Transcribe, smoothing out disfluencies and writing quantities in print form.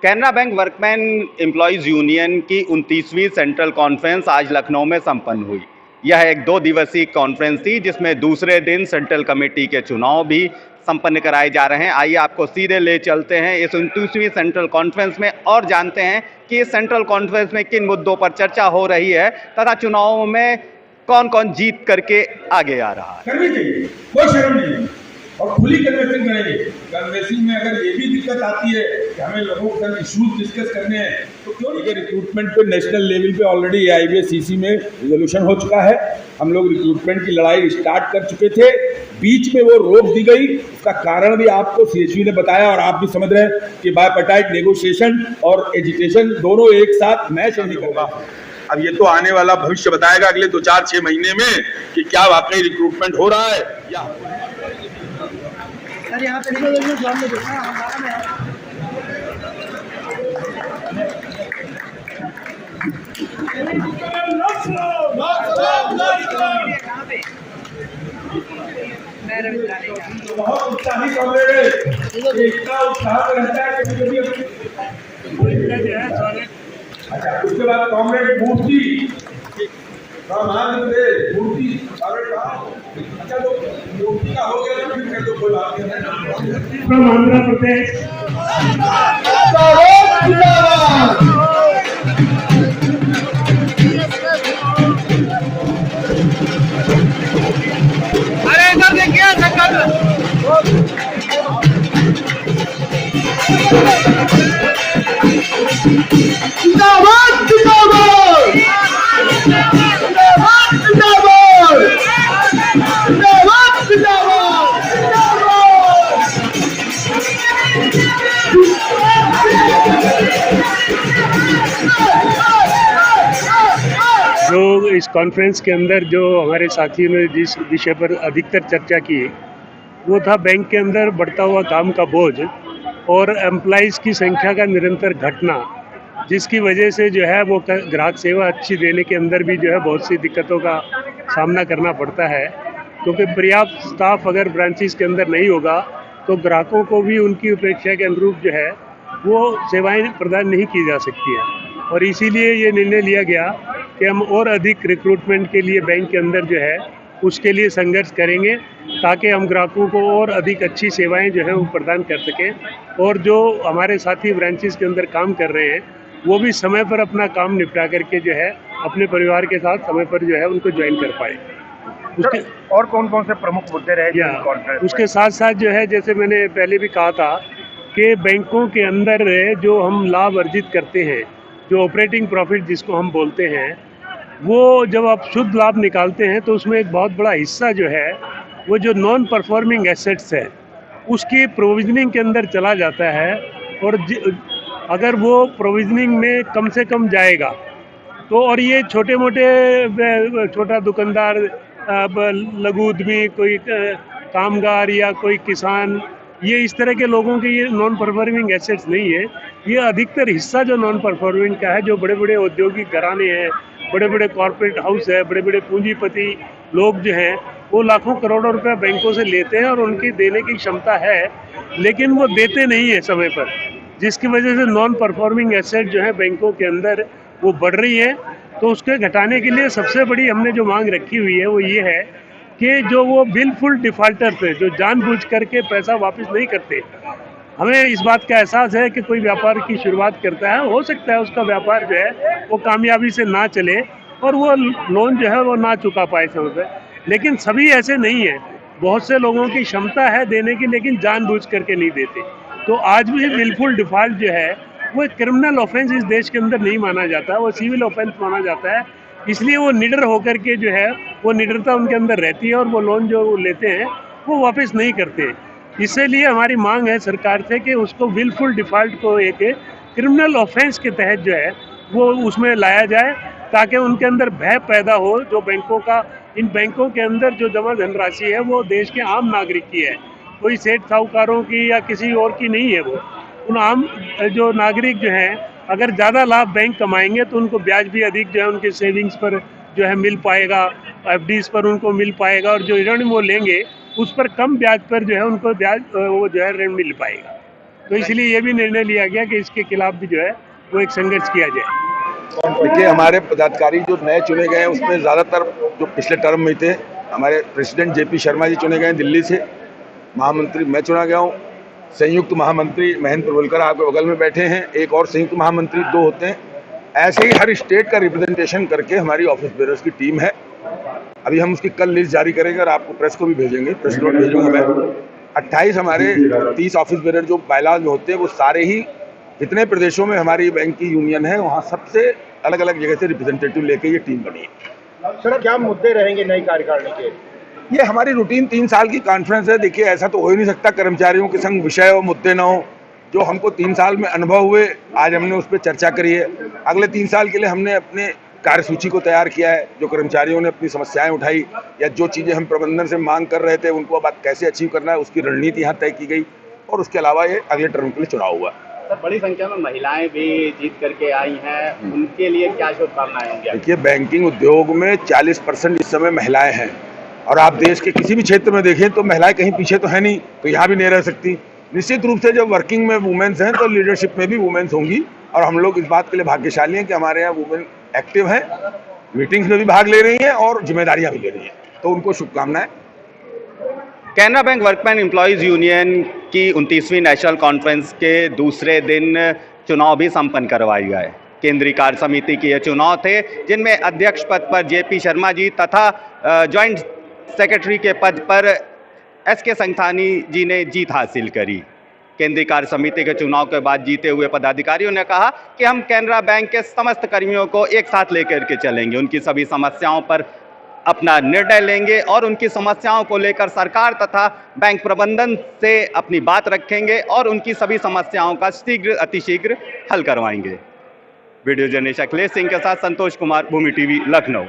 Canara bank workman employees union की 29वीं central conference आज लखनऊ में संपन्न हुई। यह एक 2 दिवसीय कॉन्फ्रेंस थी जिसमें दूसरे दिन सेंट्रल कमेटी के चुनाव भी संपन्न कराए जा रहे हैं। आइए आपको सीधे ले चलते हैं इस 29वीं सेंट्रल कॉन्फ्रेंस में और जानते हैं कि इस सेंट्रल कॉन्फ्रेंस में किन मुद्दों पर चर्चा हो रही है तथा चुनाव में कौन-कौन जीत करके आगे आ रहा है। करनी चाहिए, कोई शर्म नहीं है और खुली कन्वेंसिंग करेंगे। कन्वेंसिंग में अगर ये भी दिक्कत आती है कि हमें लोगों के साथ इश्यूज डिस्कस करने हैं तो क्यों नहीं। रिक्रूटमेंट पे नेशनल लेवल पे ऑलरेडी AIBSCC में रिजोल्यूशन हो चुका है। हम लोग रिक्रूटमेंट की लड़ाई स्टार्ट कर चुके थे, बीच में वो रोक दी गई। उसका कारण भी आपको CHV ने बताया और आप भी समझ रहे हैं कि बायपार्टाइट नेगोशिएशन और एजिटेशन दोनों एक साथ मैच नहीं होगा। अब ये तो आने वाला भविष्य बताएगा अगले 2-4-6 महीने में कि क्या वाकई रिक्रूटमेंट हो रहा है या सर यहाँ पे सामने देखना बहुत उत्साही कॉमरेड है, इतना उत्साह रहता है अच्छा। उसके बाद कॉमरेड मूर्ति मूर्ति अच्छा तो मूर्ति का हो गया फिर कर दो कोई बात नहीं। फ्रॉम आंध्र प्रदेश अरे इधर देखिए जो इस कॉन्फ्रेंस के अंदर जो हमारे साथियों ने जिस विषय पर अधिकतर चर्चा की वो था बैंक के अंदर बढ़ता हुआ काम का बोझ और एम्प्लॉइज़ की संख्या का निरंतर घटना, जिसकी वजह से जो है वो ग्राहक सेवा अच्छी देने के अंदर भी जो है बहुत सी दिक्कतों का सामना करना पड़ता है। क्योंकि पर्याप्त स्टाफ अगर ब्रांचेस के अंदर नहीं होगा तो ग्राहकों को भी उनकी अपेक्षा के अनुरूप जो है वो सेवाएं प्रदान नहीं की जा सकती है। और इसीलिए ये निर्णय लिया गया कि हम और अधिक रिक्रूटमेंट के लिए बैंक के अंदर जो है उसके लिए संघर्ष करेंगे ताकि हम ग्राहकों को और अधिक अच्छी सेवाएं जो है वो प्रदान कर सकें और जो हमारे साथी ब्रांचेस के अंदर काम कर रहे हैं वो भी समय पर अपना काम निपटा करके जो है अपने परिवार के साथ समय पर जो है उनको ज्वाइन कर पाए। उसके और कौन कौन से प्रमुख मुद्दे रहे उसके साथ साथ जो है जैसे मैंने पहले भी कहा था कि बैंकों के अंदर जो हम लाभ अर्जित करते हैं, जो ऑपरेटिंग प्रॉफिट जिसको हम बोलते हैं, वो जब आप शुद्ध लाभ निकालते हैं तो उसमें एक बहुत बड़ा हिस्सा जो है वो जो नॉन परफॉर्मिंग एसेट्स है उसकी प्रोविजनिंग के अंदर चला जाता है। और अगर वो प्रोविजनिंग में कम से कम जाएगा तो और ये छोटे मोटे छोटा दुकानदार, लघु उद्यमी, कोई कामगार या कोई किसान, ये इस तरह के लोगों के ये नॉन परफॉर्मिंग एसेट्स नहीं है। ये अधिकतर हिस्सा जो नॉन परफॉर्मिंग का है, जो बड़े बड़े औद्योगिक घराने हैं, बड़े बड़े कॉरपोरेट हाउस है, बड़े बड़े पूंजीपति लोग जो हैं वो लाखों करोड़ों रुपए बैंकों से लेते हैं और उनकी देने की क्षमता है लेकिन वो देते नहीं है समय पर, जिसकी वजह से नॉन परफॉर्मिंग एसेट जो है बैंकों के अंदर वो बढ़ रही है। तो उसके घटाने के लिए सबसे बड़ी हमने जो मांग रखी हुई है वो ये है कि जो वो बिलफुल डिफॉल्टर्स हैं, जो जानबूझ करके पैसा वापस नहीं करते, हमें इस बात का एहसास है कि कोई व्यापार की शुरुआत करता है, हो सकता है उसका व्यापार जो है वो कामयाबी से ना चले और वो लोन जो है वो ना चुका पाए समय पर, लेकिन सभी ऐसे नहीं है। बहुत से लोगों की क्षमता है देने की लेकिन जानबूझ करके नहीं देते। तो आज भी बिलफुल डिफॉल्ट जो है वो एक क्रिमिनल ऑफेंस इस देश के अंदर नहीं माना जाता, वो सिविल ऑफेंस माना जाता है। इसलिए वो निडर होकर के जो है वो निडरता उनके अंदर रहती है और वो लोन जो लेते हैं वो वापस नहीं करते। इसीलिए हमारी मांग है सरकार से कि उसको विलफुल डिफॉल्ट को एक क्रिमिनल ऑफेंस के तहत जो है वो उसमें लाया जाए ताकि उनके अंदर भय पैदा हो। जो बैंकों का, इन बैंकों के अंदर जो जमा धनराशि है वो देश के आम नागरिक की है, कोई सेठ साहूकारों की या किसी और की नहीं है। वो उन आम जो नागरिक जो हैं अगर ज़्यादा लाभ बैंक कमाएंगे तो उनको ब्याज भी अधिक जो है उनके सेविंग्स पर जो है मिल पाएगा, FDs पर उनको मिल पाएगा और जो ऋण वो लेंगे उस पर कम ब्याज पर जो है उनको ब्याज वो जो है ऋण मिल पाएगा। तो इसलिए ये भी निर्णय लिया गया कि इसके खिलाफ भी जो है वो एक संघर्ष किया जाए। देखिए, हमारे पदाधिकारी जो नए चुने गए हैं उसमें ज़्यादातर जो पिछले टर्म में थे, हमारे प्रेसिडेंट जेपी शर्मा जी चुने गए हैं दिल्ली से, महामंत्री मैं चुना गया हूँ, संयुक्त महामंत्री महेंद्र प्रवलकर आपके बगल में बैठे हैं, एक और संयुक्त महामंत्री 2 होते हैं। ऐसे ही हर स्टेट का रिप्रेजेंटेशन करके हमारी ऑफिस बेयरर्स की टीम है। अभी हम उसकी कल लिस्ट जारी करेंगे और आपको प्रेस को भी भेजेंगे, प्रेस नोट भेजूंगा मैं। 28 हमारे 30 ऑफिस बेयरर जो बायलॉज में होते हैं वो सारे ही जितने प्रदेशों में हमारी बैंक की यूनियन है वहाँ सबसे अलग अलग जगह से रिप्रेजेंटेटिव लेके ये टीम बनी है। सर क्या मुद्दे रहेंगे नई कार्यकारिणी के? ये हमारी रूटीन 3 साल की कॉन्फ्रेंस है। देखिए, ऐसा तो हो ही नहीं सकता कर्मचारियों के संग विषय और मुद्दे न हो। जो हमको 3 साल में अनुभव हुए आज हमने उस पर चर्चा करी है। अगले 3 साल के लिए हमने अपने कार्यसूची को तैयार किया है। जो कर्मचारियों ने अपनी समस्याएं उठाई या जो चीज़ें हम प्रबंधन से मांग कर रहे थे उनको अब कैसे अचीव करना है उसकी रणनीति यहाँ तय की गई। और उसके अलावा ये अगले टर्म के लिए चुनाव हुआ। सर, बड़ी संख्या में महिलाएं भी जीत करके आई हैं, उनके लिए क्या शुभकामनाएं होंगी? देखिए, बैंकिंग उद्योग में 40% इस समय महिलाएं हैं और आप देश के किसी भी क्षेत्र में देखें तो महिलाएं कहीं पीछे तो है नहीं, तो यहाँ भी नहीं रह सकती। निश्चित रूप से जब वर्किंग में वुमेन्स हैं तो लीडरशिप में भी वुमेन्स होंगी और हम लोग इस बात के लिए भाग्यशाली हैं कि हमारे यहाँ वुमेन एक्टिव हैं, मीटिंग्स में भी भाग ले रही हैं और जिम्मेदारियाँ भी ले रही हैं, तो उनको शुभकामनाएं। Canara bank workman employees union की 29वीं नेशनल कॉन्फ्रेंस के दूसरे दिन चुनाव भी संपन्न करवाए गए। केंद्रीय कार्य समिति के ये चुनाव थे जिनमें अध्यक्ष पद पर जेपी शर्मा जी तथा जॉइंट सेक्रेटरी के पद पर एसके संगथानी जी ने जीत हासिल करी। केंद्रीय कार्य समिति के चुनाव के बाद जीते हुए पदाधिकारियों ने कहा कि हम कैनरा बैंक के समस्त कर्मियों को एक साथ लेकर के चलेंगे, उनकी सभी समस्याओं पर अपना निर्णय लेंगे और उनकी समस्याओं को लेकर सरकार तथा बैंक प्रबंधन से अपनी बात रखेंगे और उनकी सभी समस्याओं का अतिशीघ्र हल करवाएंगे। वीडियो जर्नलिस्ट अखिलेश सिंह के साथ संतोष कुमार, भूमि टीवी, लखनऊ।